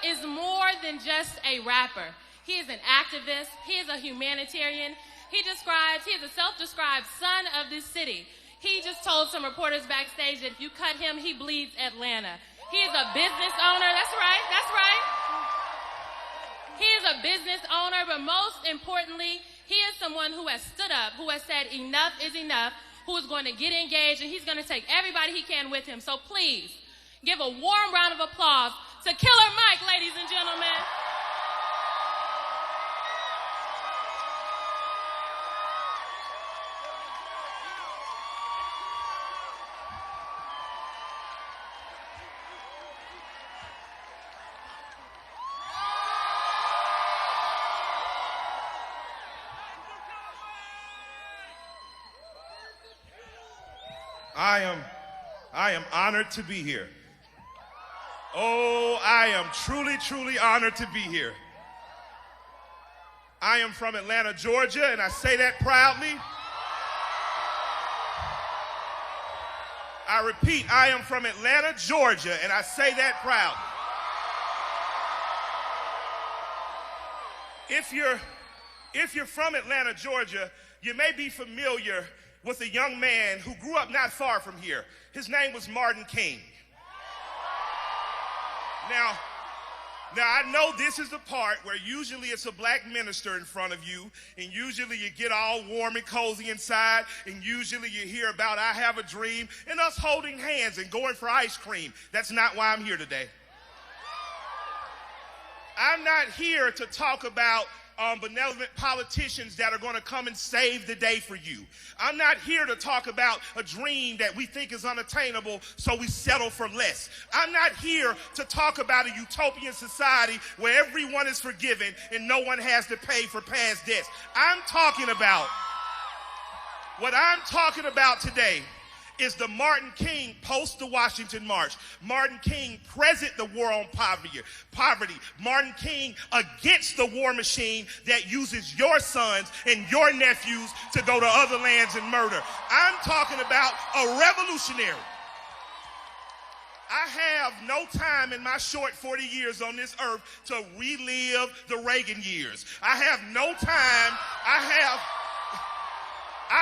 is more than just a rapper. He is an activist. He is a humanitarian. He is a self-described son of this city. He just told some reporters backstage that if you cut him, he bleeds Atlanta. He is a business owner. That's right. He is a business owner, but most importantly, he is someone who has stood up, who has said enough is enough, who is going to get engaged, and he's going to take everybody he can with him. So please, give a warm round of applause to Killer Mike, ladies and gentlemen. I am honored to be here. Oh, I am truly, truly honored to be here. I am from Atlanta, Georgia, and I say that proudly. I repeat, I am from Atlanta, Georgia, and I say that proudly. If you're from Atlanta, Georgia, you may be familiar with a young man who grew up not far from here. His name was Martin King. Now I know this is the part where usually it's a black minister in front of you, and usually you get all warm and cozy inside, and usually you hear about I have a dream and us holding hands and going for ice cream. That's not why I'm here today. I'm not here to talk about benevolent politicians that are going to come and save the day for you. I'm not here to talk about a dream that we think is unattainable, so we settle for less. I'm not here to talk about a utopian society where everyone is forgiven and no one has to pay for past debts. What I'm talking about today is the Martin King post the Washington March. Martin King present the war on poverty. Martin King against the war machine that uses your sons and your nephews to go to other lands and murder. I'm talking about a revolutionary. I have no time in my short 40 years on this earth to relive the Reagan years. I have no time. I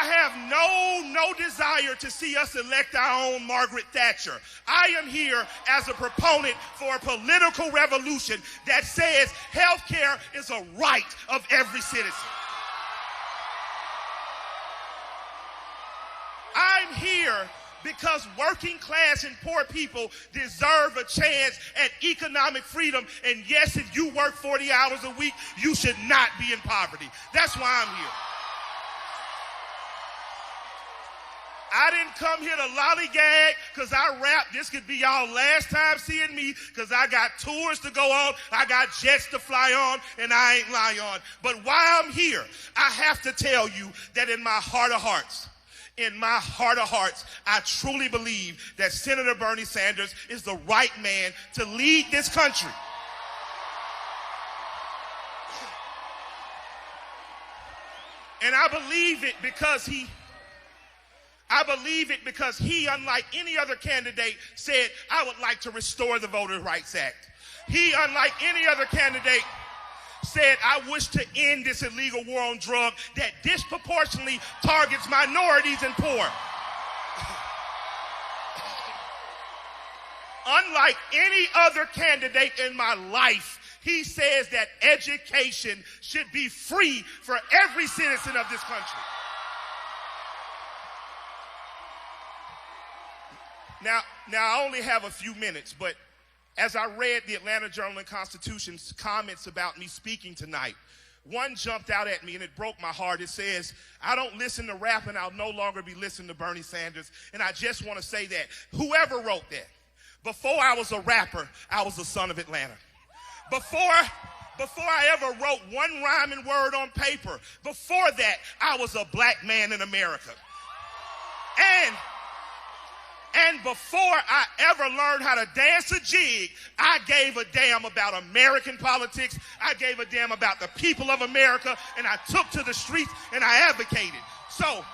have no desire to see us elect our own Margaret Thatcher. I am here as a proponent for a political revolution that says health care is a right of every citizen. I'm here because working class and poor people deserve a chance at economic freedom. And yes, if you work 40 hours a week, you should not be in poverty. That's why I'm here. I didn't come here to lollygag because I rap. This could be y'all last time seeing me because I got tours to go on, I got jets to fly on, and I ain't lying on. But while I'm here, I have to tell you that in my heart of hearts, I truly believe that Senator Bernie Sanders is the right man to lead this country. And I believe it because he, unlike any other candidate, said, I would like to restore the Voting Rights Act. He, unlike any other candidate, said, I wish to end this illegal war on drugs that disproportionately targets minorities and poor. Unlike any other candidate in my life, he says that education should be free for every citizen of this country. Now, I only have a few minutes, but as I read the Atlanta Journal-Constitution's comments about me speaking tonight, one jumped out at me and it broke my heart. It says, I don't listen to rap and I'll no longer be listening to Bernie Sanders. And I just want to say that whoever wrote that, before I was a rapper, I was a son of Atlanta. Before I ever wrote one rhyming word on paper, before that, I was a black man in America. And before I ever learned how to dance a jig, I gave a damn about American politics. I gave a damn about the people of America, and I took to the streets and I advocated. So,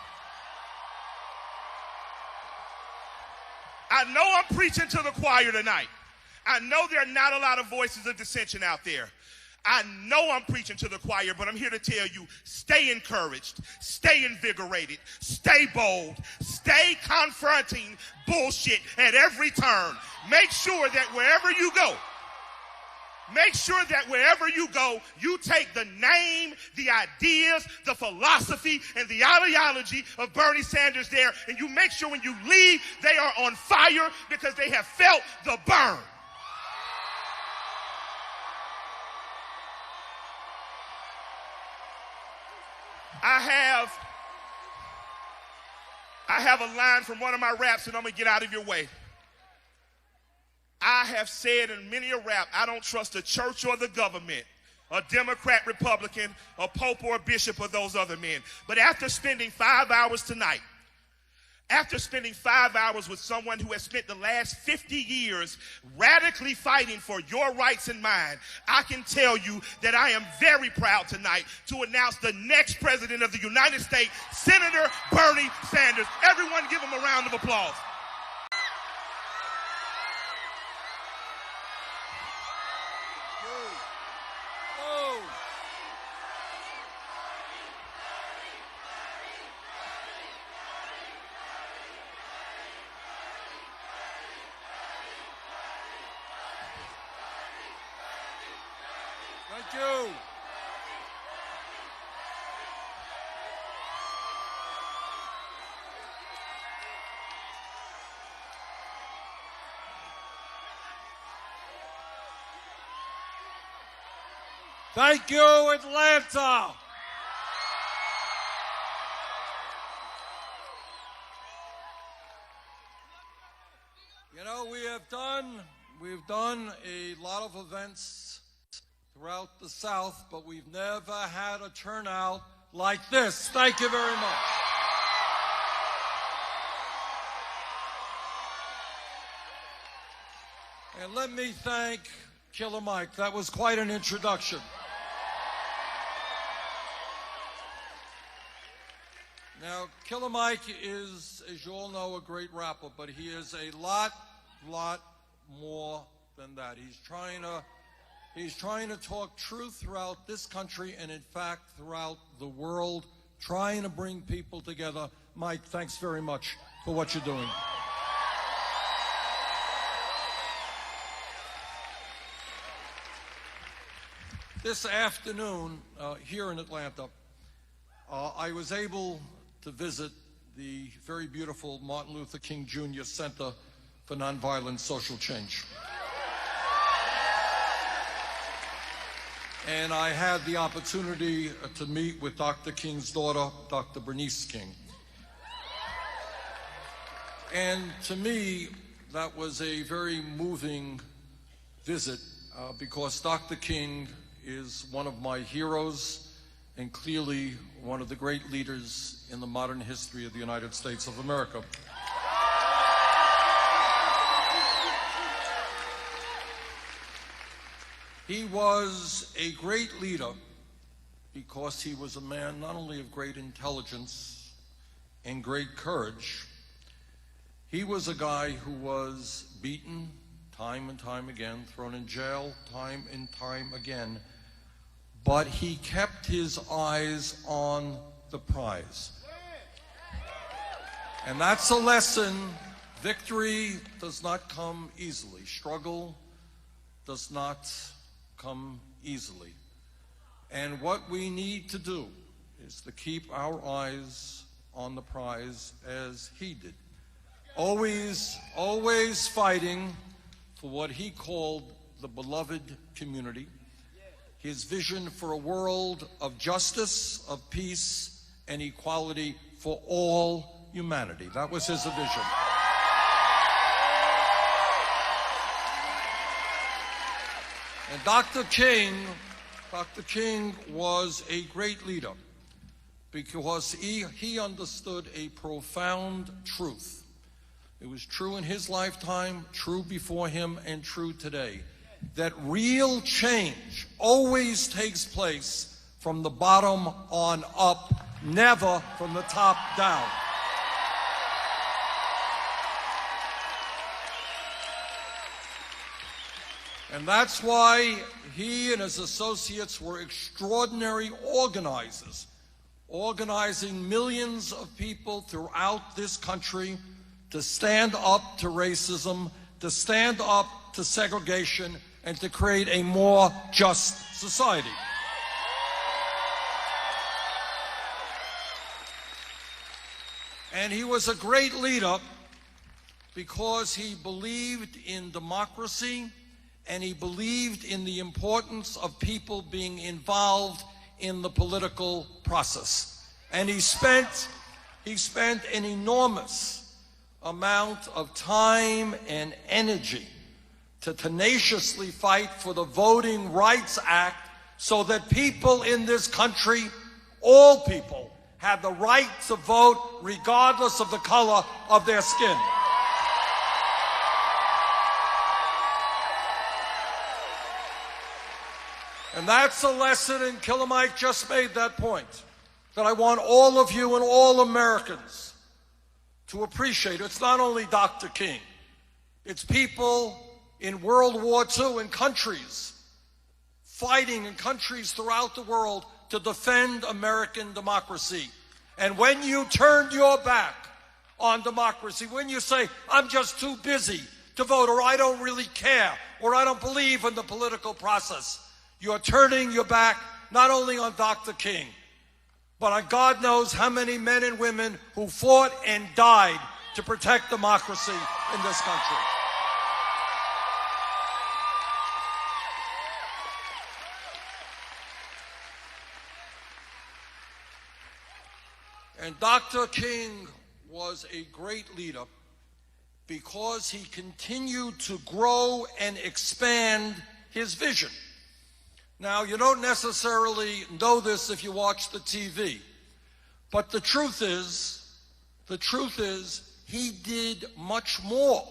I know I'm preaching to the choir tonight. I know there are not a lot of voices of dissension out there. I know I'm preaching to the choir, but I'm here to tell you, stay encouraged, stay invigorated, stay bold, stay confronting bullshit at every turn. Make sure that wherever you go, you take the name, the ideas, the philosophy, and the ideology of Bernie Sanders there, and you make sure when you leave, they are on fire because they have felt the burn. I have a line from one of my raps, and I'm going to get out of your way. I have said in many a rap, I don't trust the church or the government, a Democrat, Republican, a pope or a bishop or those other men. But after spending 5 hours tonight, after spending 5 hours with someone who has spent the last 50 years radically fighting for your rights and mine, I can tell you that I am very proud tonight to announce the next president of the United States, Senator Bernie Sanders. Everyone give him a round of applause. Thank you. Thank you, Atlanta. You know, we've done a lot of events throughout the South, but we've never had a turnout like this. Thank you very much. And let me thank Killer Mike. That was quite an introduction. Now, Killer Mike is, as you all know, a great rapper, but he is a lot more than that. He's trying to talk truth throughout this country and, in fact, throughout the world, trying to bring people together. Mike, thanks very much for what you're doing. This afternoon, here in Atlanta, I was able to visit the very beautiful Martin Luther King Jr. Center for Nonviolent Social Change. And I had the opportunity to meet with Dr. King's daughter, Dr. Bernice King. And to me, that was a very moving visit because Dr. King is one of my heroes and clearly one of the great leaders in the modern history of the United States of America. He was a great leader because he was a man not only of great intelligence and great courage, he was a guy who was beaten time and time again, thrown in jail time and time again, but he kept his eyes on the prize. And that's a lesson. Victory does not come easily. Struggle does not come easily. And what we need to do is to keep our eyes on the prize as he did. Always fighting for what he called the beloved community. His vision for a world of justice, of peace, and equality for all humanity. That was his vision. And Dr. King was a great leader because he understood a profound truth. It was true in his lifetime, true before him, and true today, that real change always takes place from the bottom on up, never from the top down. And that's why he and his associates were extraordinary organizers, organizing millions of people throughout this country to stand up to racism, to stand up to segregation, and to create a more just society. And he was a great leader because he believed in democracy and he believed in the importance of people being involved in the political process. And he spent an enormous amount of time and energy to tenaciously fight for the Voting Rights Act so that people in this country, all people, have the right to vote regardless of the color of their skin. And that's a lesson, and Killer Mike just made that point, that I want all of you and all Americans to appreciate. It's not only Dr. King. It's people in World War II in countries, fighting in countries throughout the world to defend American democracy. And when you turn your back on democracy, when you say, I'm just too busy to vote, or I don't really care, or I don't believe in the political process, you're turning your back not only on Dr. King, but on God knows how many men and women who fought and died to protect democracy in this country. And Dr. King was a great leader because he continued to grow and expand his vision. Now, you don't necessarily know this if you watch the TV, but the truth is, he did much more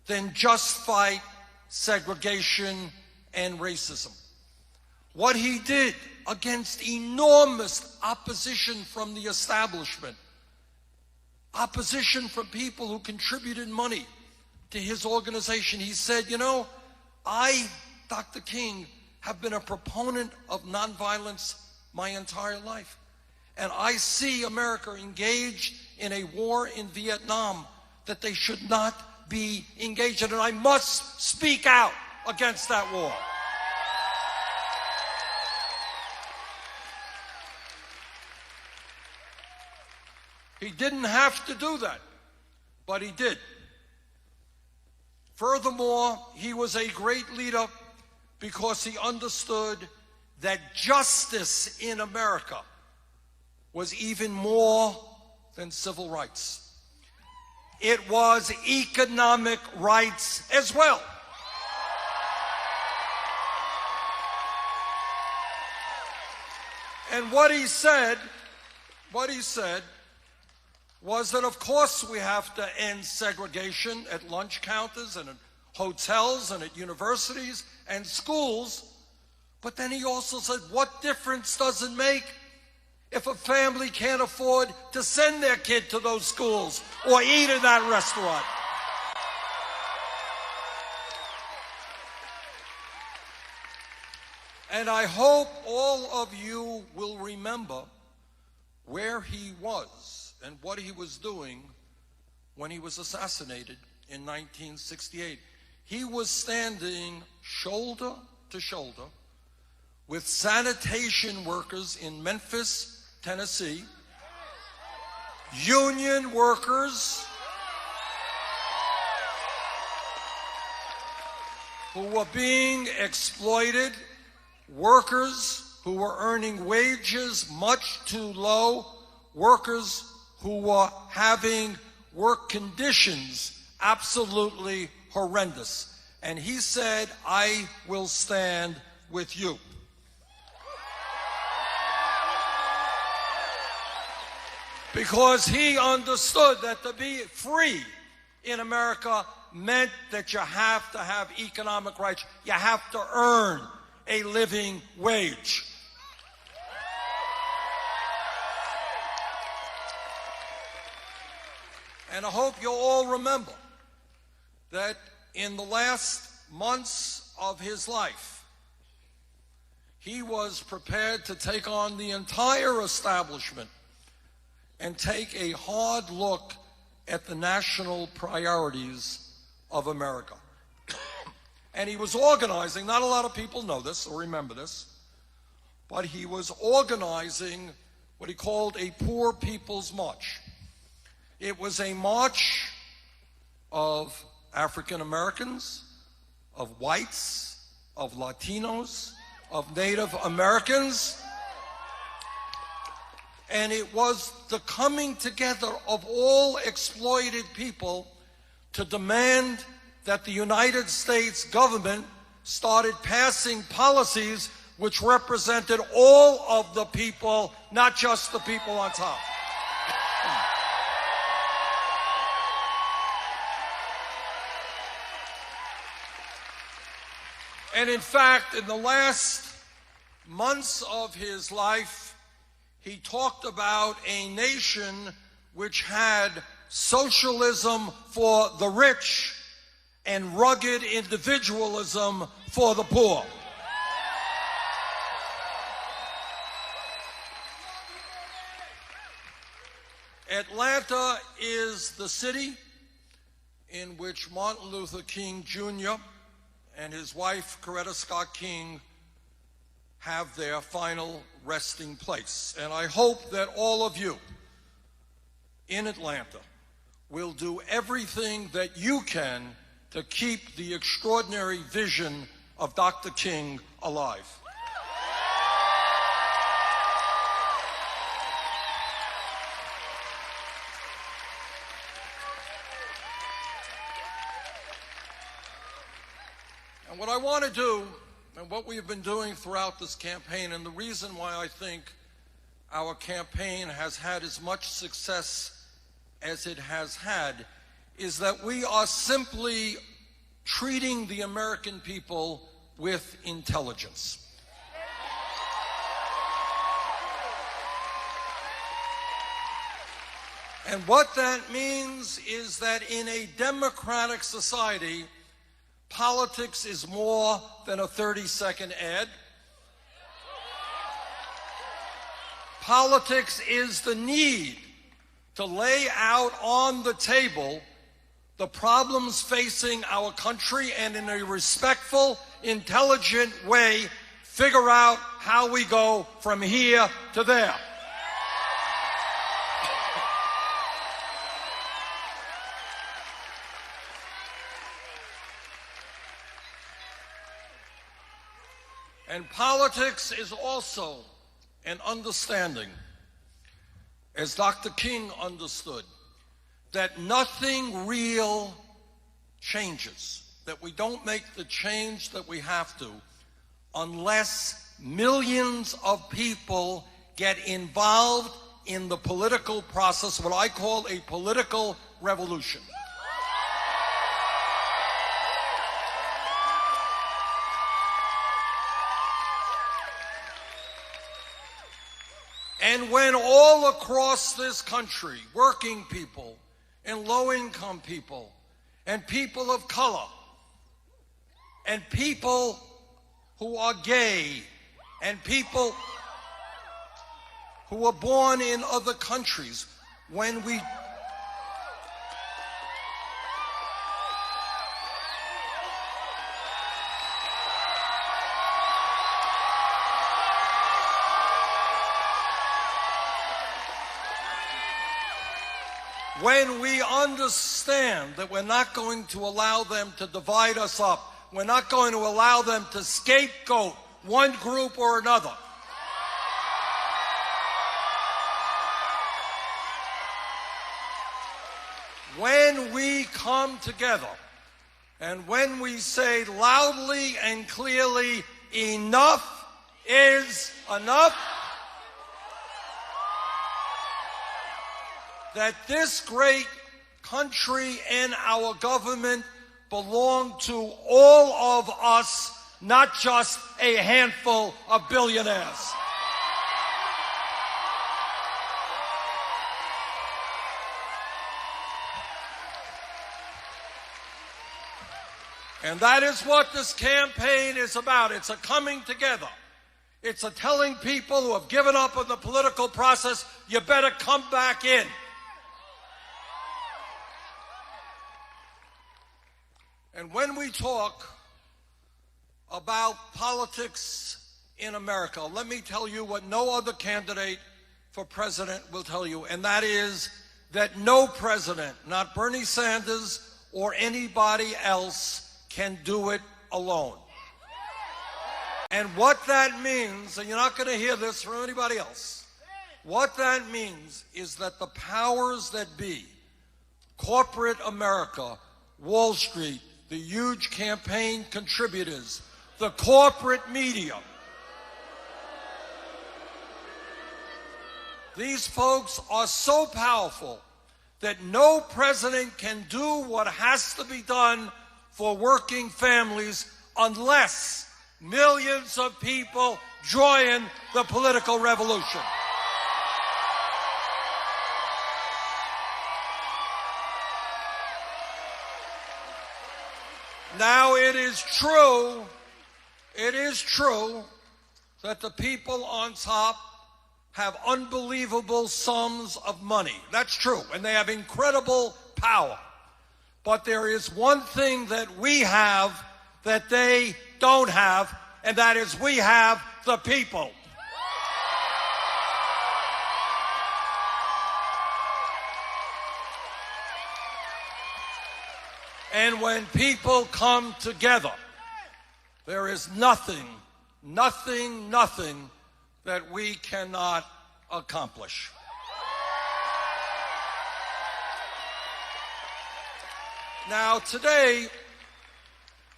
than just fight segregation and racism. What he did against enormous opposition from the establishment, opposition from people who contributed money to his organization, he said, you know, I, Dr. King, have been a proponent of nonviolence my entire life. And I see America engaged in a war in Vietnam that they should not be engaged in, and I must speak out against that war. He didn't have to do that, but he did. Furthermore, he was a great leader because he understood that justice in America was even more than civil rights. It was economic rights as well. And what he said was that, of course, we have to end segregation at lunch counters and at hotels and at universities and schools. But then he also said, what difference does it make if a family can't afford to send their kid to those schools or eat in that restaurant? And I hope all of you will remember where he was and what he was doing when he was assassinated in 1968. He was standing shoulder to shoulder with sanitation workers in Memphis, Tennessee, union workers who were being exploited, workers who were earning wages much too low, workers who were having work conditions absolutely horrendous. And he said, I will stand with you. Because he understood that to be free in America meant that you have to have economic rights. You have to earn a living wage. And I hope you'll all remember that in the last months of his life, he was prepared to take on the entire establishment and take a hard look at the national priorities of America. And he was organizing, not a lot of people know this or remember this, but he was organizing what he called a Poor People's March. It was a march of African Americans, of whites, of Latinos, of Native Americans, and it was the coming together of all exploited people to demand that the United States government started passing policies which represented all of the people, not just the people on top. And in fact, in the last months of his life, he talked about a nation which had socialism for the rich and rugged individualism for the poor. Atlanta is the city in which Martin Luther King Jr. and his wife, Coretta Scott King, have their final resting place. And I hope that all of you in Atlanta will do everything that you can to keep the extraordinary vision of Dr. King alive. And what I want to do, and what we've been doing throughout this campaign, and the reason why I think our campaign has had as much success as it has had, is that we are simply treating the American people with intelligence. And what that means is that in a democratic society, politics is more than a 30-second ad. Politics is the need to lay out on the table the problems facing our country and in a respectful, intelligent way, figure out how we go from here to there. And politics is also an understanding, as Dr. King understood, that nothing real changes, that we don't make the change that we have to unless millions of people get involved in the political process, what I call a political revolution. And when all across this country, working people and low-income people and people of color and people who are gay and people who are born in other countries, when we understand that we're not going to allow them to divide us up, we're not going to allow them to scapegoat one group or another. When we come together and when we say loudly and clearly, enough is enough, that this great country and our government belong to all of us, not just a handful of billionaires. And that is what this campaign is about. It's a coming together. It's a telling people who have given up on the political process, you better come back in. And when we talk about politics in America, let me tell you what no other candidate for president will tell you, and that is that no president, not Bernie Sanders or anybody else, can do it alone. And what that means, and you're not going to hear this from anybody else, what that means is that the powers that be, corporate America, Wall Street, the huge campaign contributors, the corporate media, these folks are so powerful that no president can do what has to be done for working families unless millions of people join the political revolution. Now, it is true that the people on top have unbelievable sums of money. That's true, and they have incredible power. But there is one thing that we have that they don't have, and that is we have the people. And when people come together, there is nothing that we cannot accomplish. Now, today,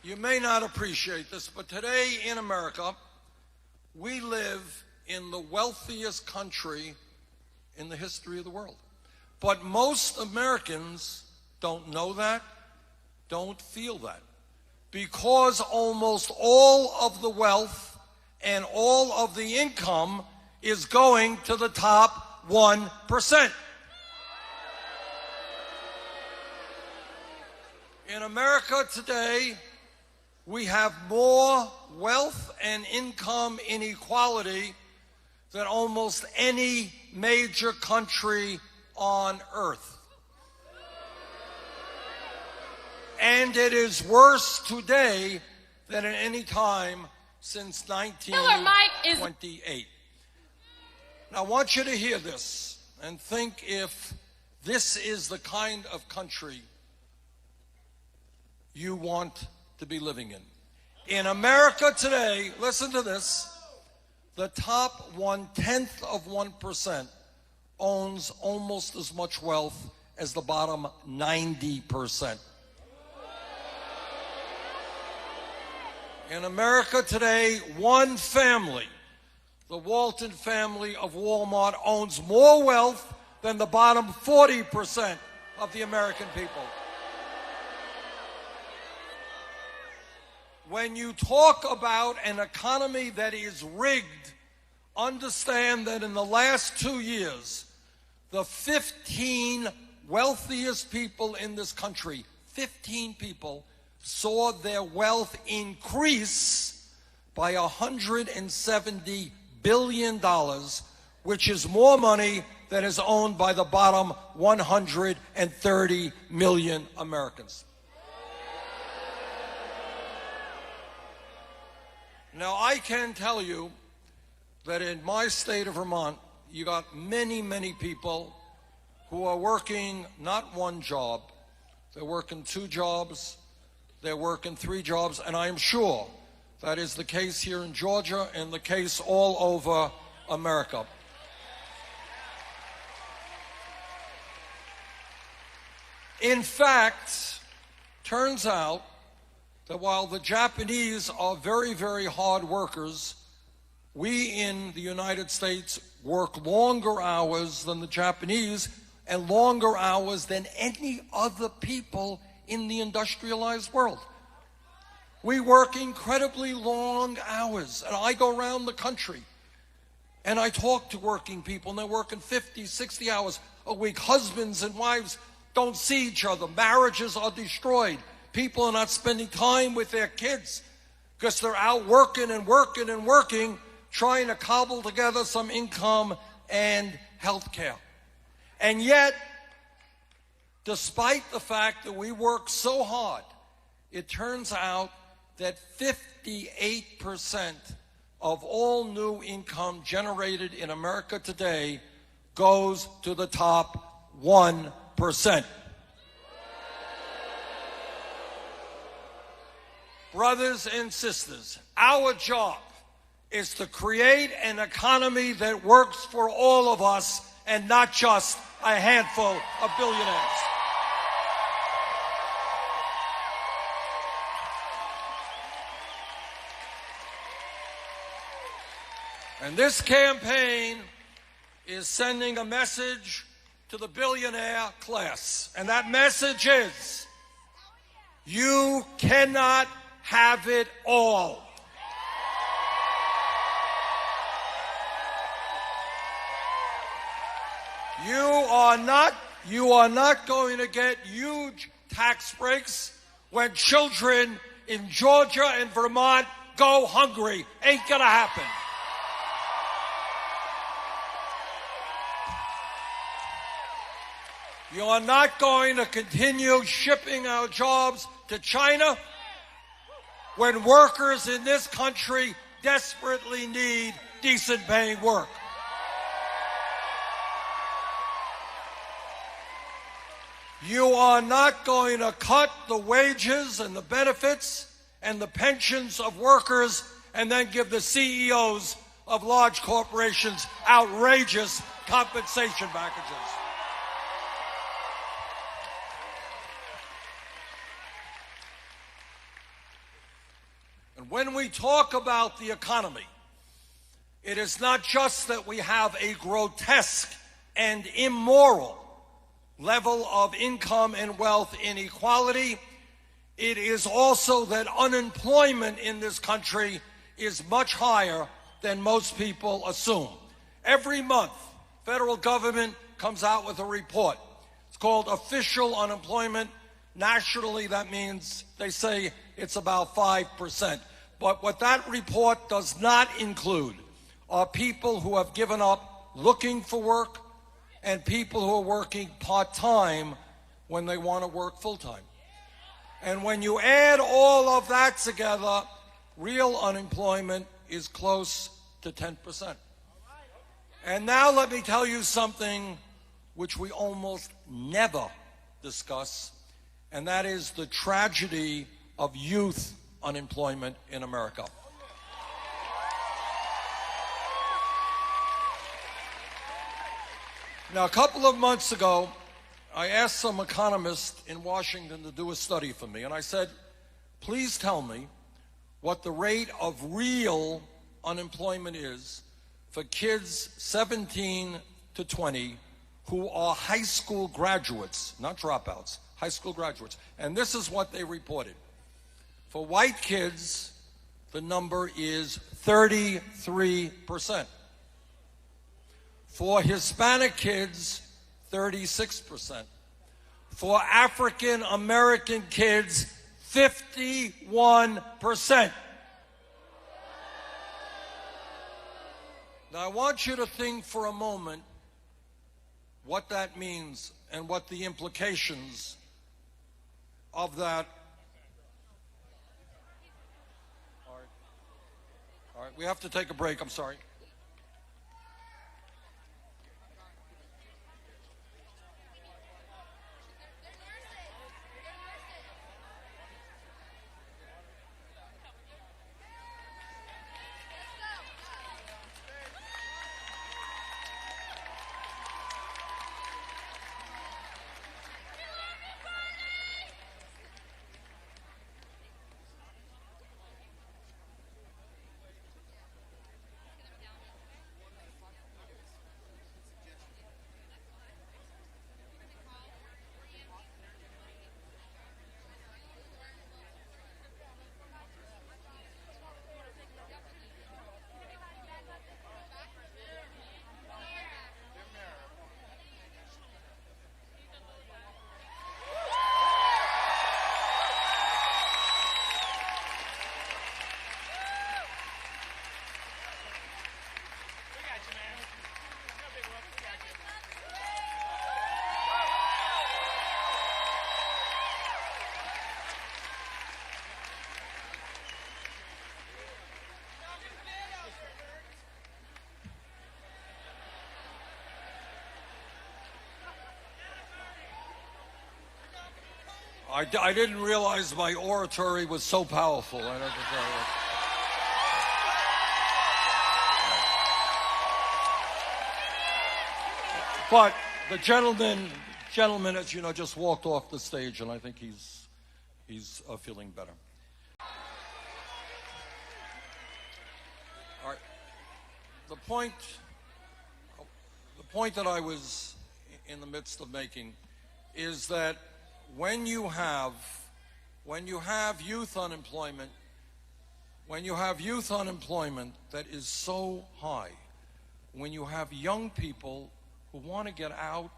you may not appreciate this, but today in America, we live in the wealthiest country in the history of the world. But most Americans don't know that, don't feel that, because almost all of the wealth and all of the income is going to the top 1%. In America today, we have more wealth and income inequality than almost any major country on earth. And it is worse today than at any time since 1928. Now, I want you to hear this and think if this is the kind of country you want to be living in. In America today, listen to this, the top 0.1% owns almost as much wealth as the bottom 90%. In America today, one family, the Walton family of Walmart, owns more wealth than the bottom 40% of the American people. When you talk about an economy that is rigged, understand that in the last 2 years, the 15 wealthiest people in this country, 15 people, saw their wealth increase by $170 billion, which is more money than is owned by the bottom 130 million Americans. Now, I can tell you that in my state of Vermont, you got many, many people who are working not one job, they're working 2 jobs, they're working 3 jobs, and I'm sure that is the case here in Georgia and the case all over America. In fact, turns out that while the Japanese are very, very hard workers, we in the United States work longer hours than the Japanese and longer hours than any other people in the industrialized world. We work incredibly long hours, and I go around the country and I talk to working people, and they're working 50, 60 hours a week. Husbands and wives don't see each other. Marriages are destroyed. People are not spending time with their kids because they're out working and working and working, trying to cobble together some income and health care. And yet, despite the fact that we work so hard, it turns out that 58% of all new income generated in America today goes to the top 1%. Brothers and sisters, our job is to create an economy that works for all of us and not just a handful of billionaires. And this campaign is sending a message to the billionaire class. And that message is, you cannot have it all. You are not going to get huge tax breaks when children in Georgia and Vermont go hungry. Ain't gonna happen. You are not going to continue shipping our jobs to China when workers in this country desperately need decent paying work. You are not going to cut the wages and the benefits and the pensions of workers and then give the CEOs of large corporations outrageous compensation packages. And when we talk about the economy, it is not just that we have a grotesque and immoral level of income and wealth inequality. It is also that unemployment in this country is much higher than most people assume. Every month, federal government comes out with a report. It's called official unemployment. Nationally, that means they say it's about 5%. But what that report does not include are people who have given up looking for work and people who are working part-time when they want to work full-time. And when you add all of that together, real unemployment is close to 10%. And now let me tell you something which we almost never discuss, and that is the tragedy of youth unemployment in America. Now, a couple of months ago, I asked some economist in Washington to do a study for me, and I said, please tell me what the rate of real unemployment is for kids 17 to 20 who are high school graduates, not dropouts, high school graduates. And this is what they reported. For white kids, the number is 33%. For Hispanic kids, 36%. For African American kids, 51%. Now, I want you to think for a moment what that means and what the implications of that are. All right, we have to take a break. I'm sorry. I didn't realize my oratory was so powerful. I don't know. But the gentleman, as you know, just walked off the stage, and I think he's feeling better. All right. The point that I was in the midst of making is that when you have youth unemployment, that is so high, when you have young people who want to get out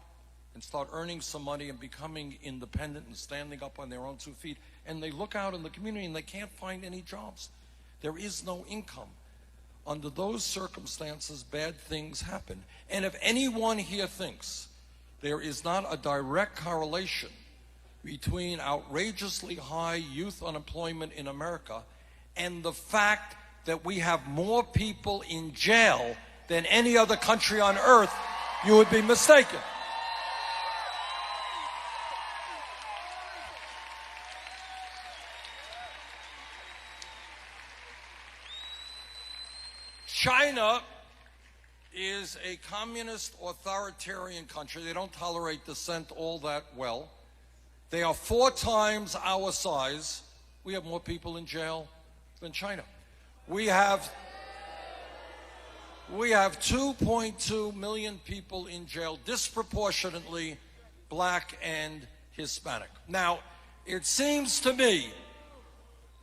and start earning some money and becoming independent and standing up on their own 2 feet, and they look out in the community and they can't find any jobs. There is no income. Under those circumstances, bad things happen. And if anyone here thinks there is not a direct correlation between outrageously high youth unemployment in America and the fact that we have more people in jail than any other country on earth, you would be mistaken. China is a communist authoritarian country. They don't tolerate dissent all that well. They are 4 times our size. We have more people in jail than China. We have 2.2 million people in jail, disproportionately black and Hispanic. Now, it seems to me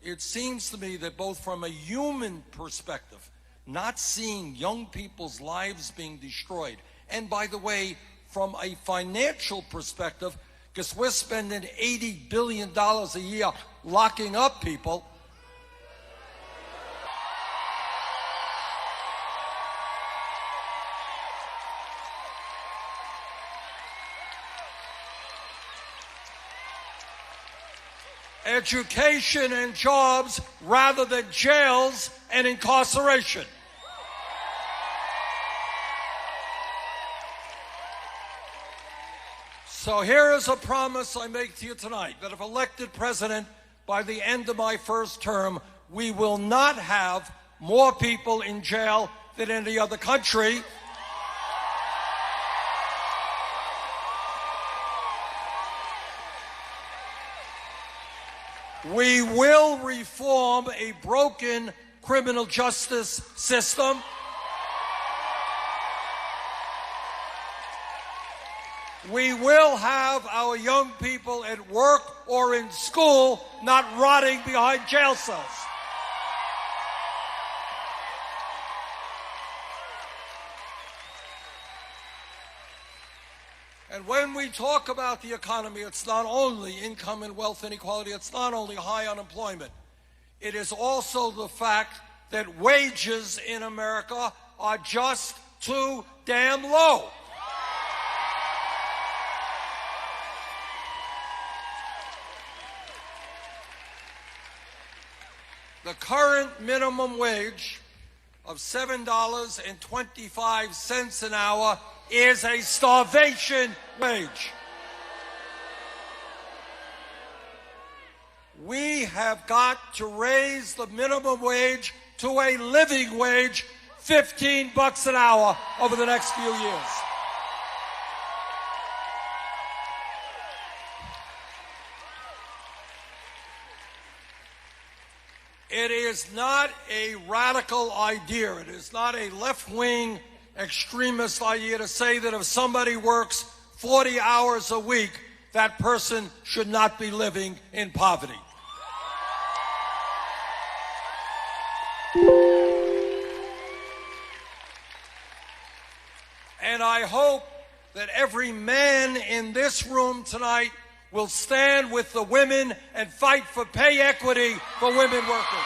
that both from a human perspective, not seeing young people's lives being destroyed, and by the way, from a financial perspective, because we're spending $80 billion a year locking up people. Education and jobs rather than jails and incarceration. So here is a promise I make to you tonight, that if elected president by the end of my first term, we will not have more people in jail than any other country. We will reform a broken criminal justice system. We will have our young people at work or in school, not rotting behind jail cells. And when we talk about the economy, it's not only income and wealth inequality, it's not only high unemployment. It is also the fact that wages in America are just too damn low. The current minimum wage of $7.25 an hour is a starvation wage. We have got to raise the minimum wage to a living wage, $15 an hour over the next few years. It is not a radical idea. It is not a left-wing extremist idea to say that if somebody works 40 hours a week, that person should not be living in poverty. And I hope that every man in this room tonight will stand with the women and fight for pay equity for women working.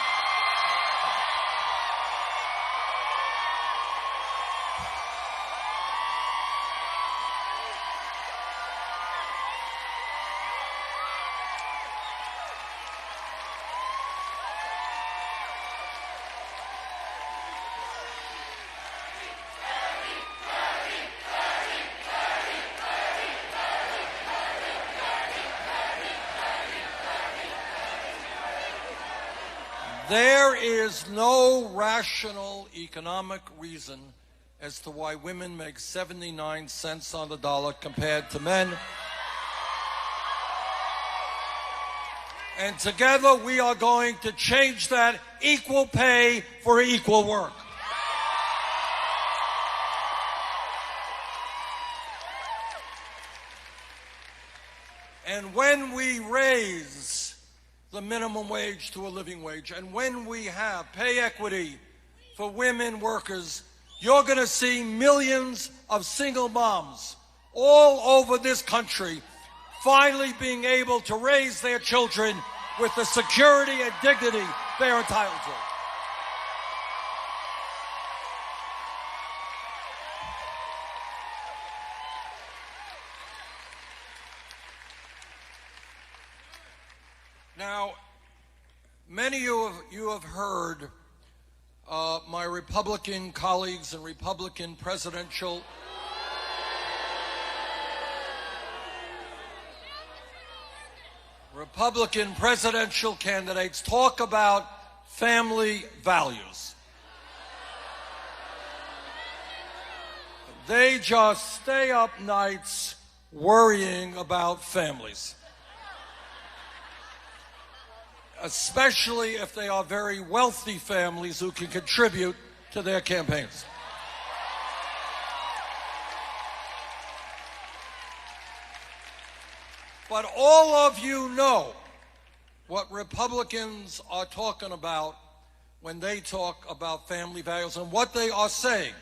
is no rational economic reason as to why women make 79 cents on the dollar compared to men. And together we are going to change that. Equal pay for equal work. And when we raise the minimum wage to a living wage, and when we have pay equity for women workers, you're going to see millions of single moms all over this country finally being able to raise their children with the security and dignity they're entitled to. Now, many of you have heard my Republican colleagues and Republican presidential candidates talk about family values. They just stay up nights worrying about families, especially if they are very wealthy families who can contribute to their campaigns. But all of you know what Republicans are talking about when they talk about family values, and what they are saying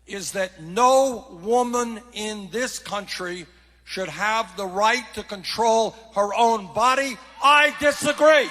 is that no woman in this country should have the right to control her own body. I disagree.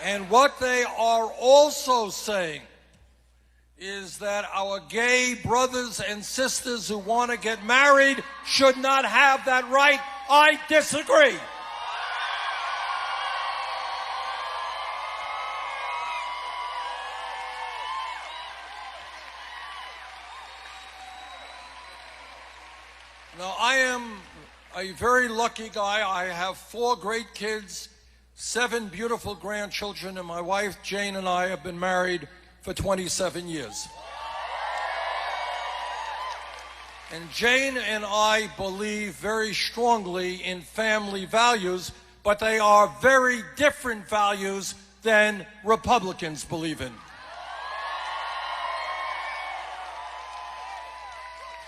And what they are also saying is that our gay brothers and sisters who want to get married should not have that right. I disagree. Now, I am a very lucky guy. I have 4 great kids, 7 beautiful grandchildren, and my wife, Jane, and I have been married for 27 years. And Jane and I believe very strongly in family values, but they are very different values than Republicans believe in.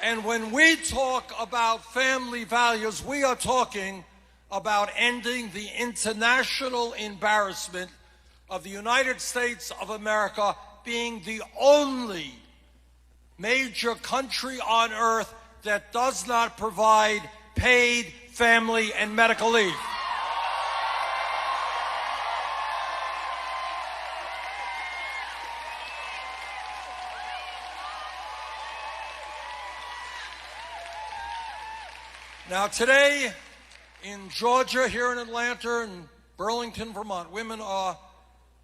And when we talk about family values, we are talking about ending the international embarrassment of the United States of America being the only major country on earth that does not provide paid family and medical leave. Now, today in Georgia, here in Atlanta, and Burlington, Vermont, women are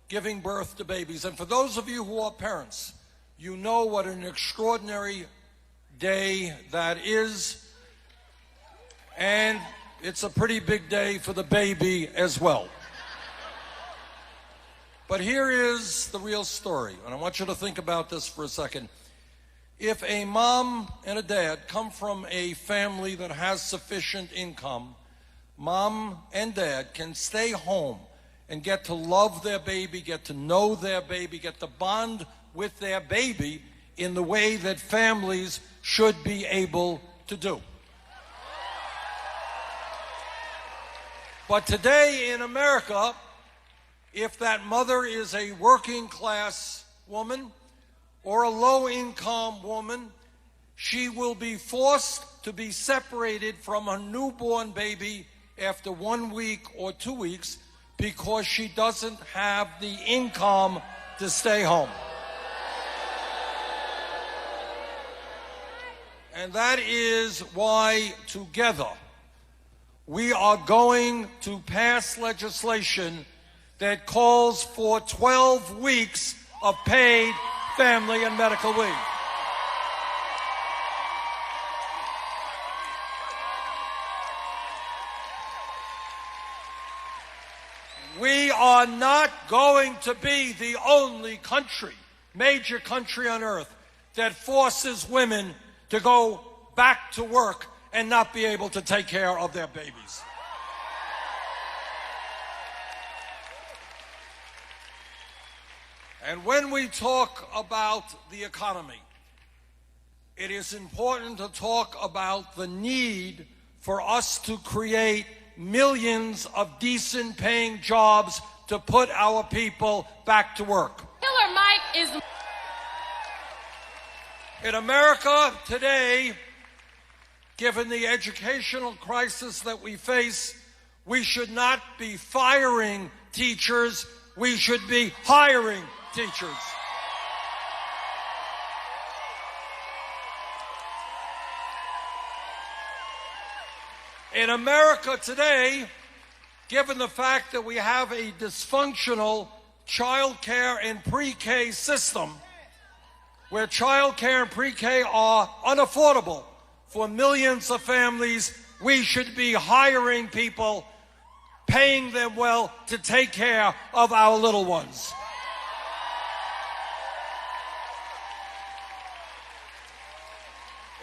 giving birth to babies. And for those of you who are parents, you know what an extraordinary day that is. And it's a pretty big day for the baby as well. But here is the real story, and I want you to think about this for a second. If a mom and a dad come from a family that has sufficient income, mom and dad can stay home and get to love their baby, get to know their baby, get to bond with their baby in the way that families should be able to do. But today in America, if that mother is a working class woman or a low-income woman, she will be forced to be separated from her newborn baby after 1 week or 2 weeks because she doesn't have the income to stay home. And that is why together we are going to pass legislation that calls for 12 weeks of paid family and medical leave. We are not going to be the only country, major country on earth, that forces women to go back to work and not be able to take care of their babies. And when we talk about the economy, it is important to talk about the need for us to create millions of decent paying jobs to put our people back to work. Killer Mike is... In America today, given the educational crisis that we face, we should not be firing teachers, we should be hiring teachers. In America today, given the fact that we have a dysfunctional child care and pre-K system, where child care and pre-K are unaffordable for millions of families, we should be hiring people, paying them well to take care of our little ones.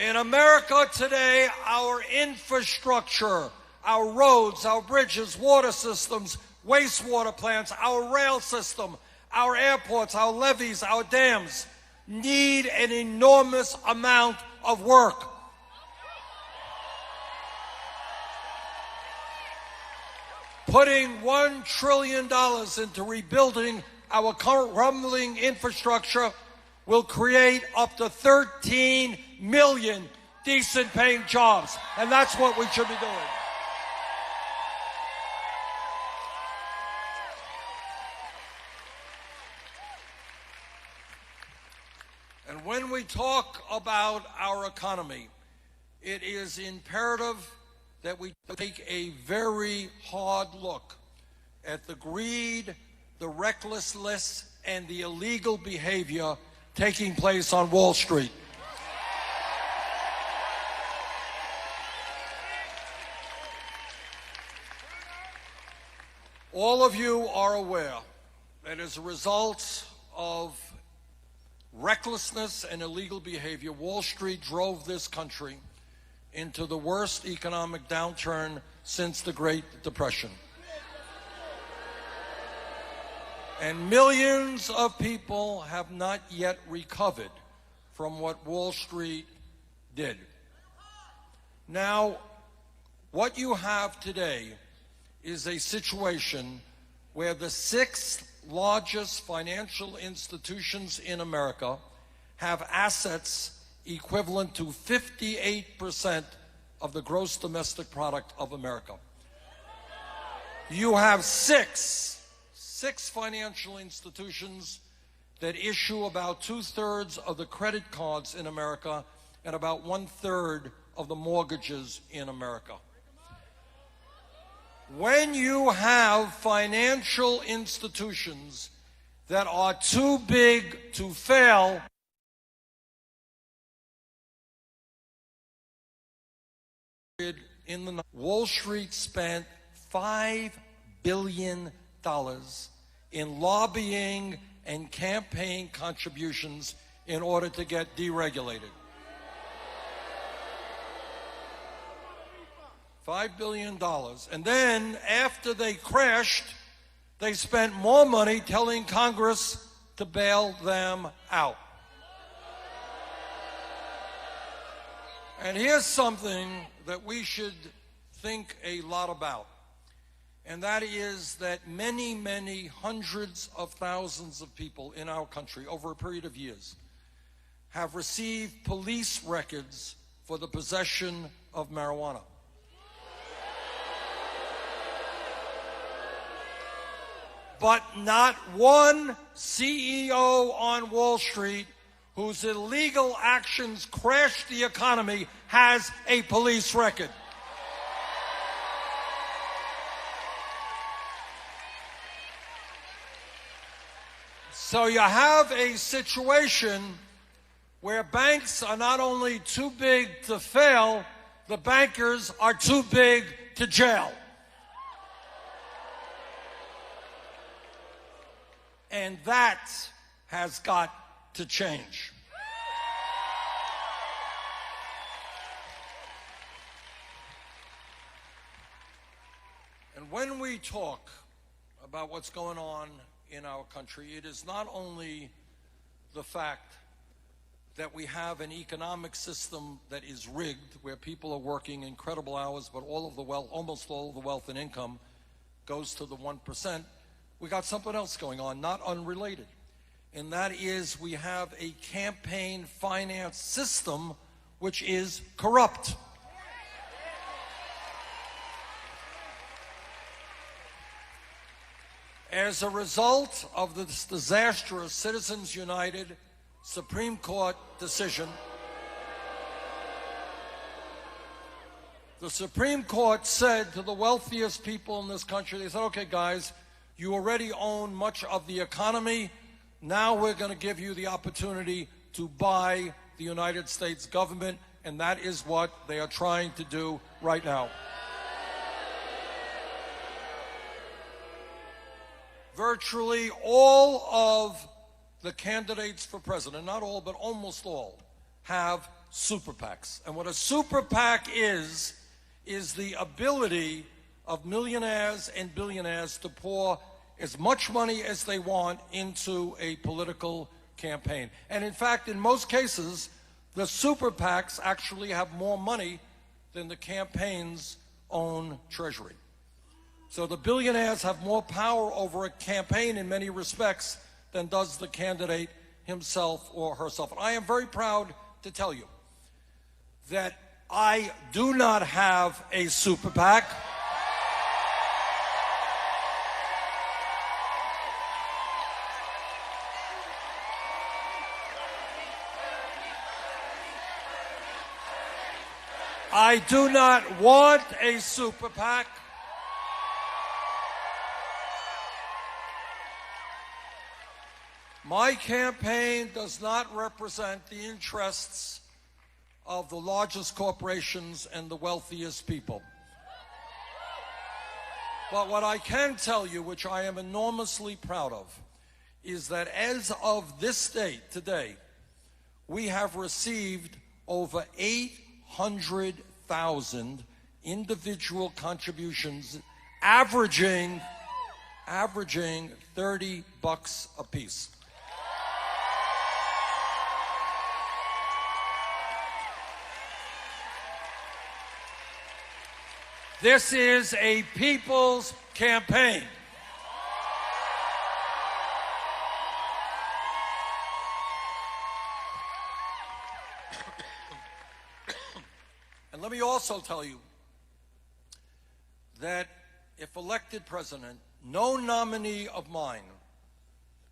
In America today, our infrastructure, our roads, our bridges, water systems, wastewater plants, our rail system, our airports, our levees, our dams need an enormous amount of work. Putting $1 trillion into rebuilding our crumbling infrastructure will create up to 13 million decent paying jobs, and that's what we should be doing. And when we talk about our economy, it is imperative that we take a very hard look at the greed, the recklessness, and the illegal behavior taking place on Wall Street. All of you are aware that as a result of recklessness and illegal behavior, Wall Street drove this country into the worst economic downturn since the Great Depression. And millions of people have not yet recovered from what Wall Street did. Now, what you have today is a situation where the 6th largest financial institutions in America have assets equivalent to 58% of the gross domestic product of America. You have six financial institutions that issue about 2/3 of the credit cards in America and about 1/3 of the mortgages in America. When you have financial institutions that are too big to fail, Wall Street spent $5 billion in lobbying and campaign contributions in order to get deregulated. $5 billion. And then, after they crashed, they spent more money telling Congress to bail them out. And here's something that we should think a lot about. And that is that many, many hundreds of thousands of people in our country over a period of years have received police records for the possession of marijuana. But not one CEO on Wall Street whose illegal actions crashed the economy, has a police record. So you have a situation where banks are not only too big to fail, the bankers are too big to jail. And that has got to change. And when we talk about what's going on in our country, it is not only the fact that we have an economic system that is rigged, where people are working incredible hours, but all of the wealth, almost all of the wealth and income goes to the 1%. We got something else going on, not unrelated. And that is, we have a campaign finance system which is corrupt. As a result of this disastrous Citizens United Supreme Court decision, the Supreme Court said to the wealthiest people in this country, they said, okay, guys, you already own much of the economy. Now we're going to give you the opportunity to buy the United States government, and that is what they are trying to do right now. Virtually all of the candidates for president, not all, but almost all, have super PACs. And what a super PAC is the ability of millionaires and billionaires to pour as much money as they want into a political campaign. And in fact, in most cases, the super PACs actually have more money than the campaign's own treasury. So the billionaires have more power over a campaign in many respects than does the candidate himself or herself. And I am very proud to tell you that I do not have a super PAC. I do not want a super PAC. My campaign does not represent the interests of the largest corporations and the wealthiest people. But what I can tell you, which I am enormously proud of, is that as of this date, today, we have received over 800,000 individual contributions, averaging $30 a piece. This is a people's campaign. And let me also tell you that if elected president, no nominee of mine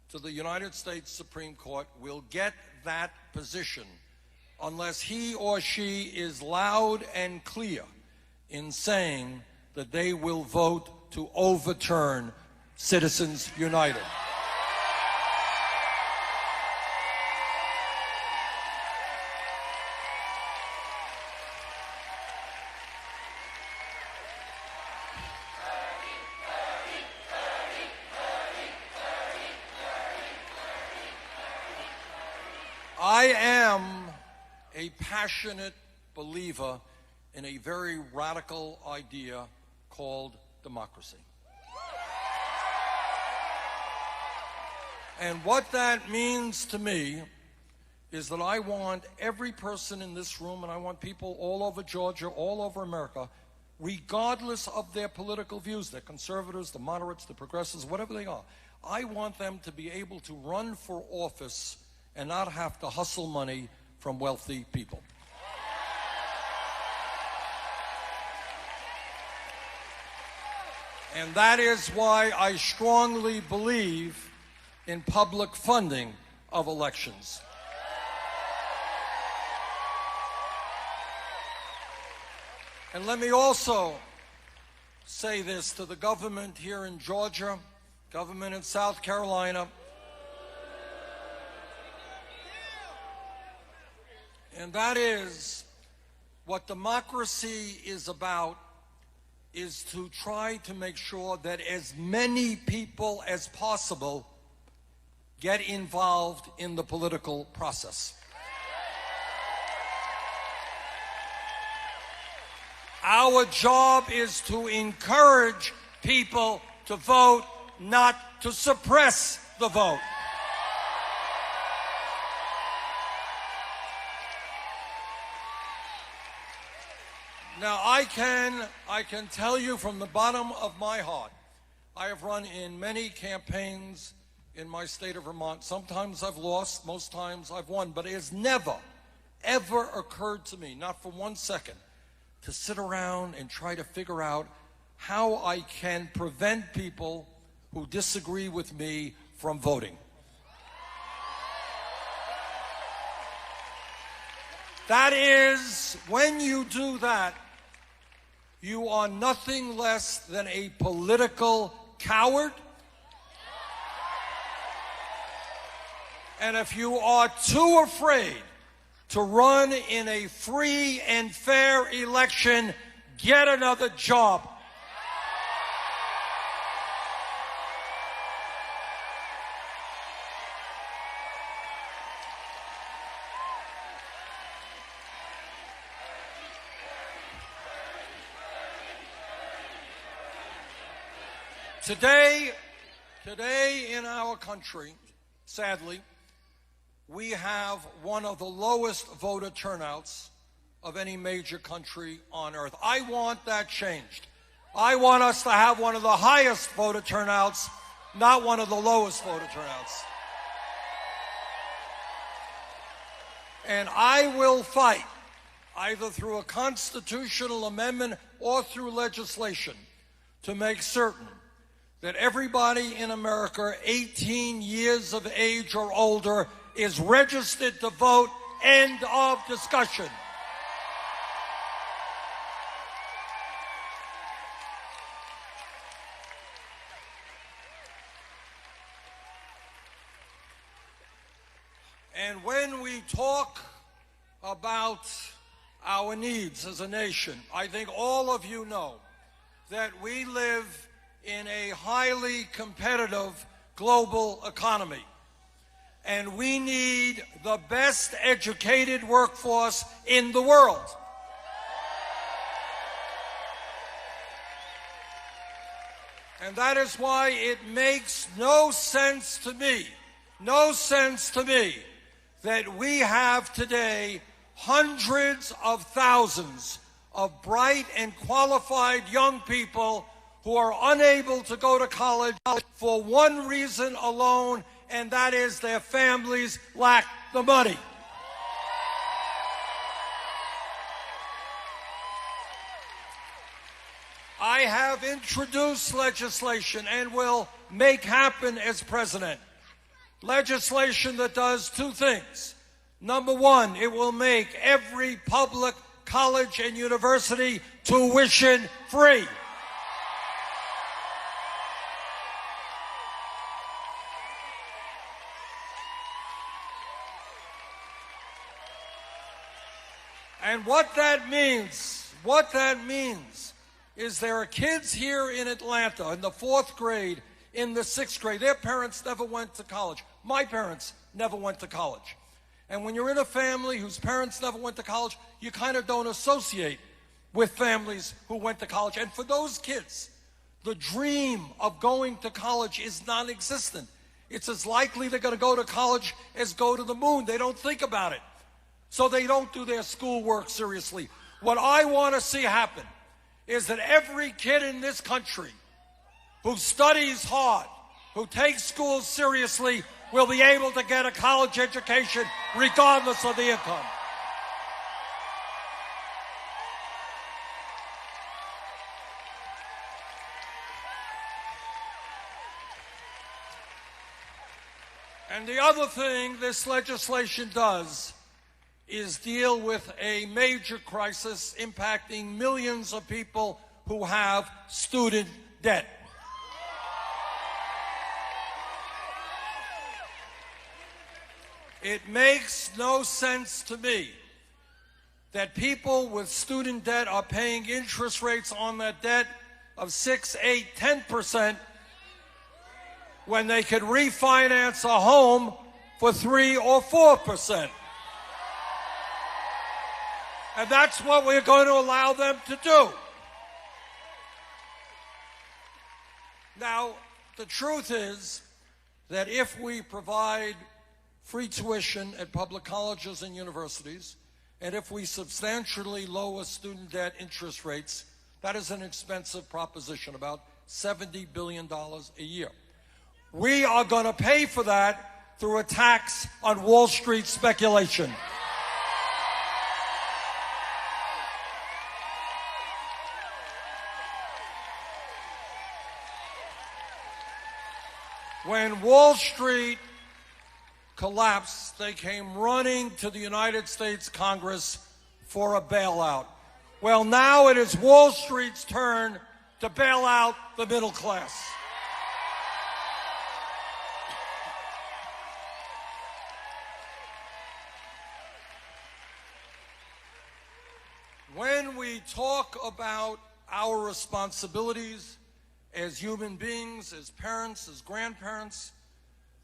to the United States Supreme Court will get that position unless he or she is loud and clear in saying that they will vote to overturn Citizens United. I am a passionate believer in a very radical idea called democracy. And what that means to me is that I want every person in this room, and I want people all over Georgia, all over America, regardless of their political views, they're conservatives, the moderates, the progressives, whatever they are, I want them to be able to run for office and not have to hustle money from wealthy people. And that is why I strongly believe in public funding of elections. And let me also say this to the government here in Georgia, government in South Carolina, and that is what democracy is about, is to try to make sure that as many people as possible get involved in the political process. Our job is to encourage people to vote, not to suppress the vote. Now, I can tell you from the bottom of my heart, I have run in many campaigns in my state of Vermont. Sometimes I've lost, most times I've won, but it has never, ever occurred to me, not for 1 second, to sit around and try to figure out how I can prevent people who disagree with me from voting. That is, when you do that, you are nothing less than a political coward. And if you are too afraid to run in a free and fair election, get another job. Today in our country, sadly, we have one of the lowest voter turnouts of any major country on earth. I want that changed. I want us to have one of the highest voter turnouts, not one of the lowest voter turnouts. And I will fight, either through a constitutional amendment or through legislation, to make certain that everybody in America 18 years of age or older is registered to vote. End of discussion. And when we talk about our needs as a nation, I think all of you know that we live in a highly competitive global economy. And we need the best educated workforce in the world. And that is why it makes no sense to me, that we have today hundreds of thousands of bright and qualified young people who are unable to go to college for one reason alone, and that is their families lack the money. I have introduced legislation and will make happen as president. Legislation that does two things. Number one, it will make every public college and university tuition free. And what that means is there are kids here in Atlanta in the 4th grade, in the 6th grade. Their parents never went to college. My parents never went to college. And when you're in a family whose parents never went to college, you kind of don't associate with families who went to college. And for those kids, the dream of going to college is non-existent. It's as likely they're going to go to college as go to the moon. They don't think about it. So they don't do their schoolwork seriously. What I want to see happen is that every kid in this country who studies hard, who takes school seriously, will be able to get a college education regardless of the income. And the other thing this legislation does is deal with a major crisis impacting millions of people who have student debt. It makes no sense to me that people with student debt are paying interest rates on that debt of 6, 8, 10% when they could refinance a home for 3 or 4%. And that's what we're going to allow them to do. Now, the truth is that if we provide free tuition at public colleges and universities, and if we substantially lower student debt interest rates, that is an expensive proposition, about $70 billion a year. We are going to pay for that through a tax on Wall Street speculation. When Wall Street collapsed, they came running to the United States Congress for a bailout. Well, now it is Wall Street's turn to bail out the middle class. When we talk about our responsibilities as human beings, as parents, as grandparents,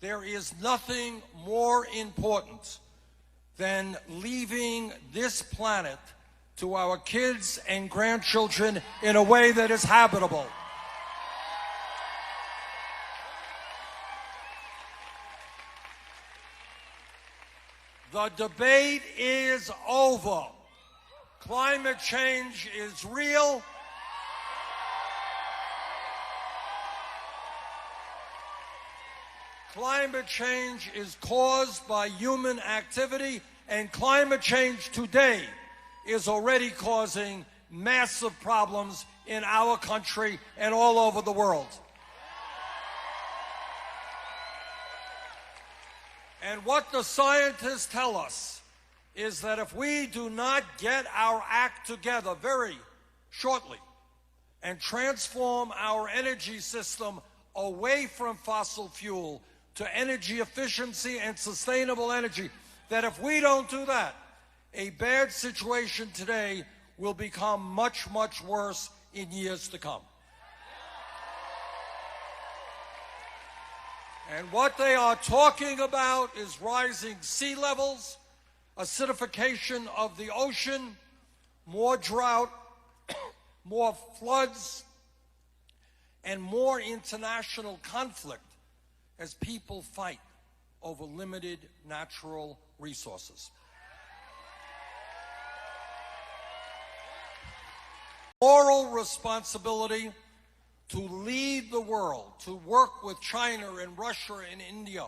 there is nothing more important than leaving this planet to our kids and grandchildren in a way that is habitable. The debate is over. Climate change is real. Climate change is caused by human activity, and climate change today is already causing massive problems in our country and all over the world. And what the scientists tell us is that if we do not get our act together very shortly and transform our energy system away from fossil fuel to energy efficiency and sustainable energy, that if we don't do that, a bad situation today will become much, much worse in years to come. And what they are talking about is rising sea levels, acidification of the ocean, more drought, more floods, and more international conflict as people fight over limited natural resources. Moral responsibility to lead the world, to work with China and Russia and India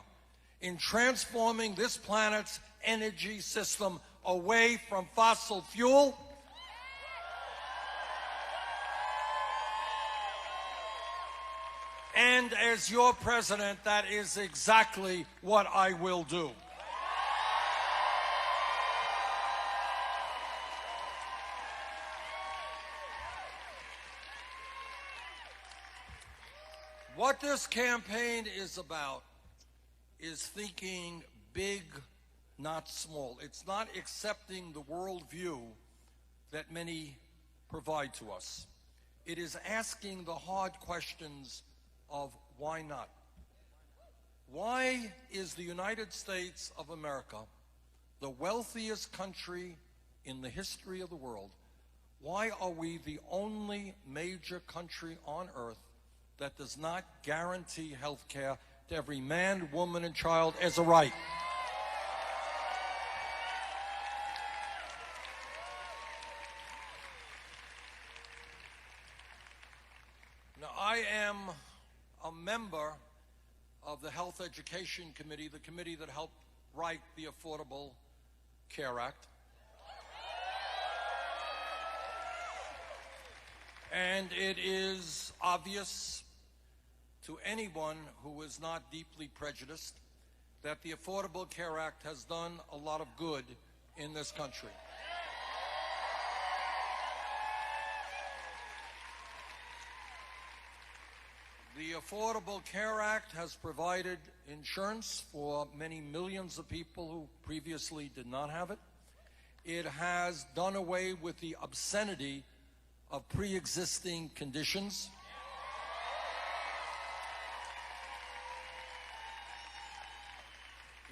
in transforming this planet's energy system away from fossil fuel. And as your president, that is exactly what I will do. What this campaign is about is thinking big, not small. It's not accepting the worldview that many provide to us. It is asking the hard questions of why not? Why is the United States of America the wealthiest country in the history of the world? Why are we the only major country on earth that does not guarantee health care to every man, woman, and child as a right? Now, I am a member of the Health Education Committee, the committee that helped write the Affordable Care Act. And it is obvious to anyone who is not deeply prejudiced that the Affordable Care Act has done a lot of good in this country. The Affordable Care Act has provided insurance for many millions of people who previously did not have it. It has done away with the obscenity of pre-existing conditions.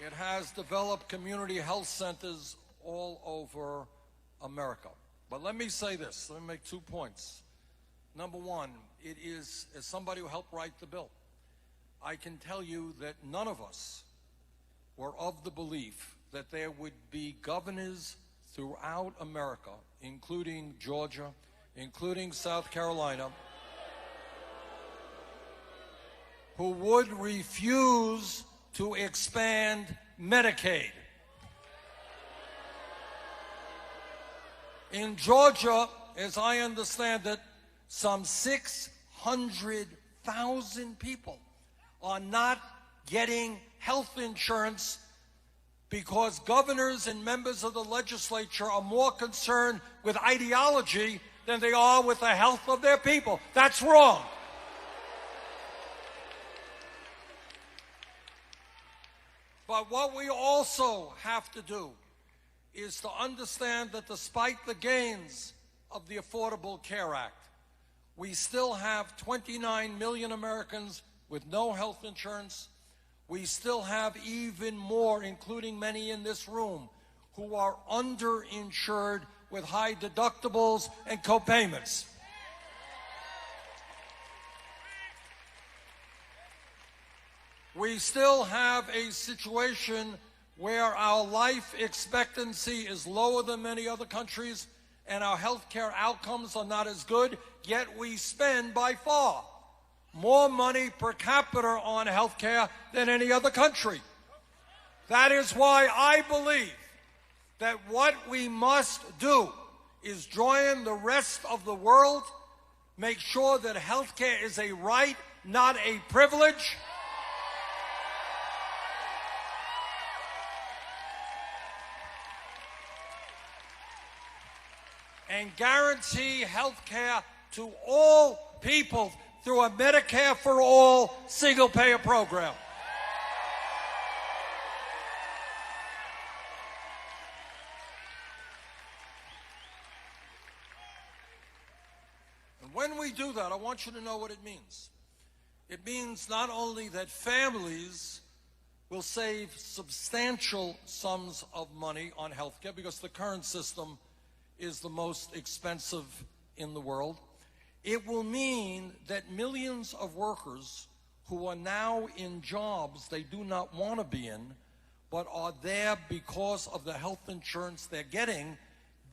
It has developed community health centers all over America. But let me say this, let me make 2 points. Number one, it is, as somebody who helped write the bill, I can tell you that none of us were of the belief that there would be governors throughout America, including Georgia, including South Carolina, who would refuse to expand Medicaid. In Georgia, as I understand it, some 600,000 people are not getting health insurance because governors and members of the legislature are more concerned with ideology than they are with the health of their people. That's wrong. But what we also have to do is to understand that despite the gains of the Affordable Care Act, we still have 29 million Americans with no health insurance. We still have even more, including many in this room, who are underinsured with high deductibles and copayments. We still have a situation where our life expectancy is lower than many other countries and our health care outcomes are not as good, yet we spend by far more money per capita on health care than any other country. That is why I believe that what we must do is join the rest of the world, make sure that health care is a right, not a privilege. And guarantee health care to all people through a Medicare for All single-payer program. And when we do that, I want you to know what it means. It means not only that families will save substantial sums of money on health care, because the current system is the most expensive in the world. It will mean that millions of workers who are now in jobs they do not want to be in, but are there because of the health insurance they're getting,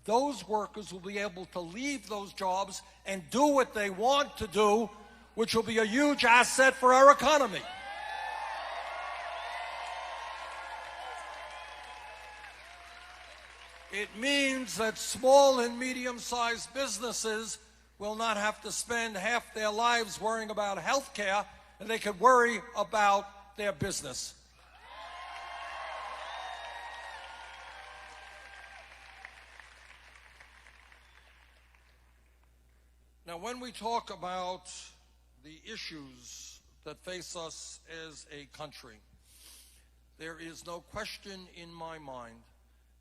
those workers will be able to leave those jobs and do what they want to do, which will be a huge asset for our economy. It means that small and medium-sized businesses will not have to spend half their lives worrying about health care, and they could worry about their business. Now, when we talk about the issues that face us as a country, there is no question in my mind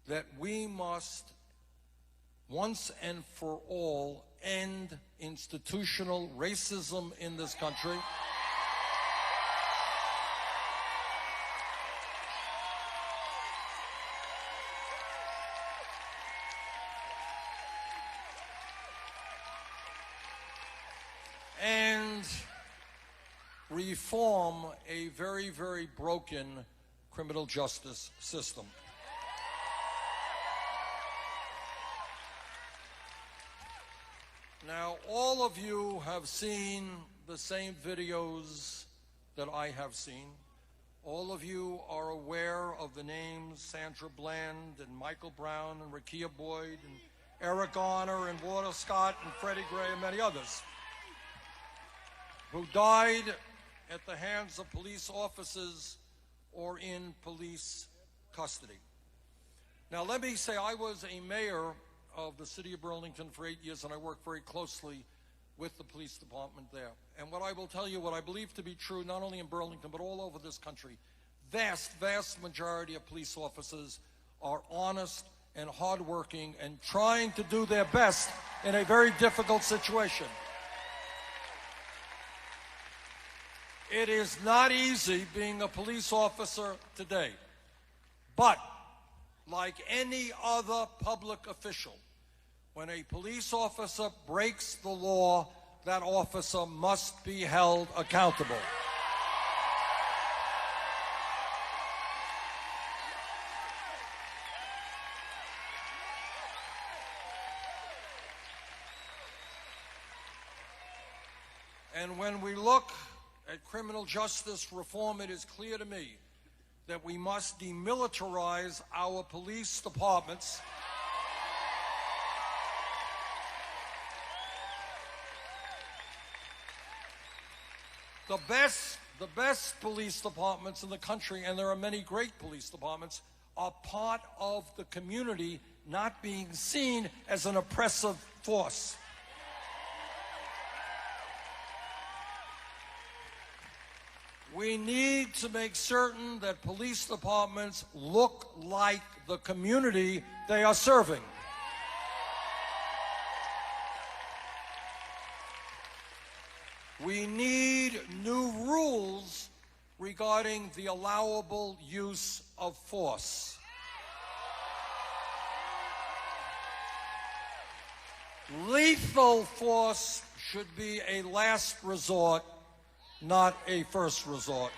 that we must, once and for all, end institutional racism in this country. And reform a very, very broken criminal justice system. Now, all of you have seen the same videos that I have seen. All of you are aware of the names Sandra Bland and Michael Brown and Rekia Boyd and Eric Garner and Walter Scott and Freddie Gray and many others who died at the hands of police officers or in police custody. Now, let me say I was a mayor of the city of Burlington for 8 years, and I worked very closely with the police department there. And what I will tell you, what I believe to be true, not only in Burlington, but all over this country, vast majority of police officers are honest and hardworking and trying to do their best in a very difficult situation. It is not easy being a police officer today, but like any other public official, when a police officer breaks the law, that officer must be held accountable. And when we look at criminal justice reform, it is clear to me that we must demilitarize our police departments. The best police departments in the country, and there are many great police departments, are part of the community, not being seen as an oppressive force. We need to make certain that police departments look like the community they are serving. We need new rules regarding the allowable use of force. Lethal force should be a last resort, not a first resort.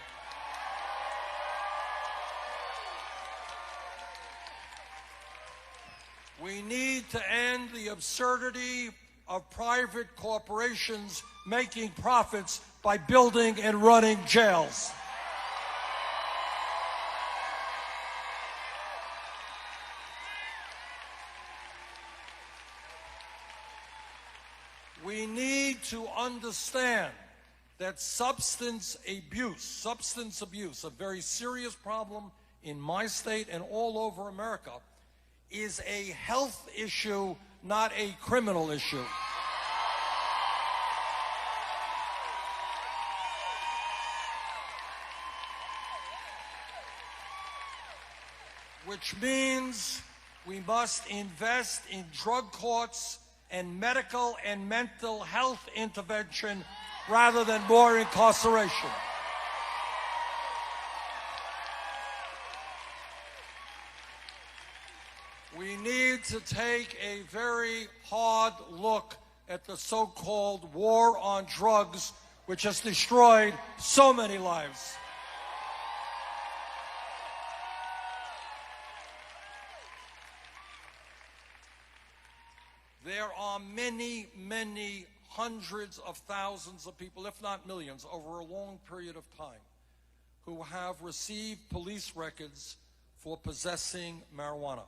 We need to end the absurdity of private corporations making profits by building and running jails. We need to understand that substance abuse, a very serious problem in my state and all over America, is a health issue, not a criminal issue. Which means we must invest in drug courts and medical and mental health intervention rather than more incarceration. We need to take a very hard look at the so-called war on drugs, which has destroyed so many lives. There are many, many hundreds of thousands of people, if not millions, over a long period of time, who have received police records for possessing marijuana.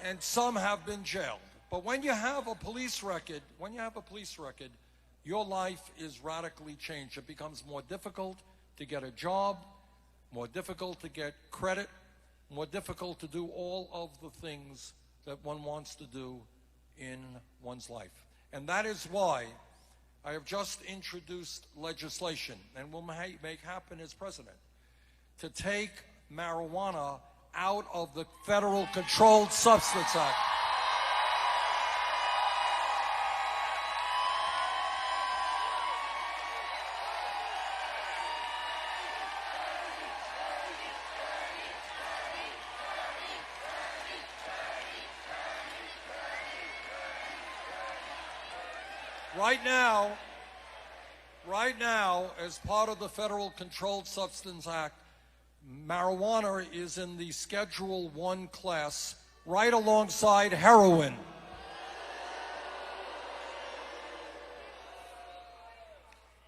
And some have been jailed. But when you have a police record, your life is radically changed. It becomes more difficult to get a job, more difficult to get credit, more difficult to do all of the things that one wants to do in one's life. And that is why I have just introduced legislation, and will make happen as president, to take marijuana out of the Federal Controlled Substance Act. Right now, as part of the Federal Controlled Substance Act, marijuana is in the Schedule I class, right alongside heroin.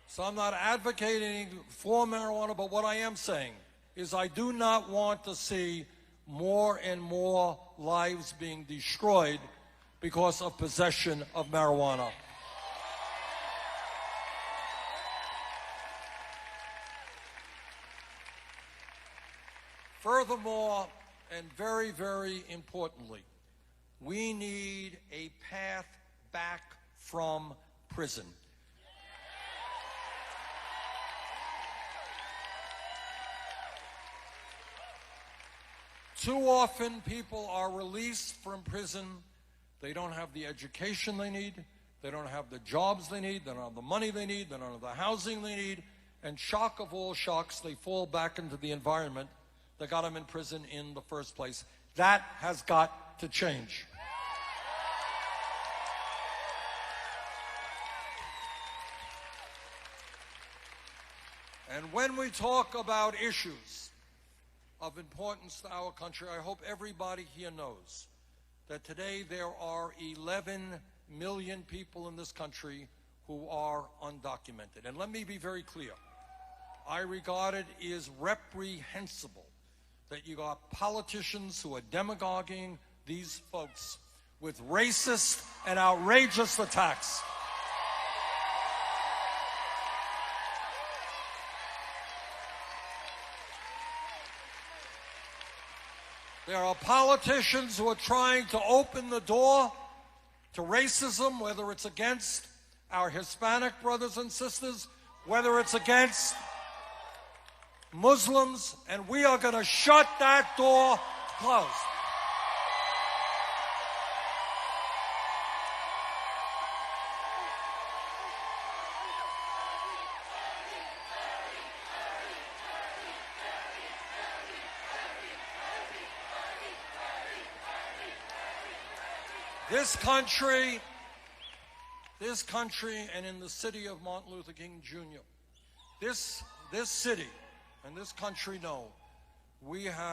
So I'm not advocating for marijuana, but what I am saying is I do not want to see more and more lives being destroyed because of possession of marijuana. Furthermore, and very, very importantly, we need a path back from prison. Too often people are released from prison. They don't have the education they need. They don't have the jobs they need. They don't have the money they need. They don't have the housing they need. And shock of all shocks, they fall back into the environment that got them in prison in the first place. That has got to change. And when we talk about issues of importance to our country, I hope everybody here knows that today there are 11 million people in this country who are undocumented. And let me be very clear. I regard it as reprehensible that you got politicians who are demagoguing these folks with racist and outrageous attacks. There are politicians who are trying to open the door to racism, whether it's against our Hispanic brothers and sisters, whether it's against Muslims, and we are going to shut that door closed. This country, and in the city of Martin Luther King Jr., this city and this country know we have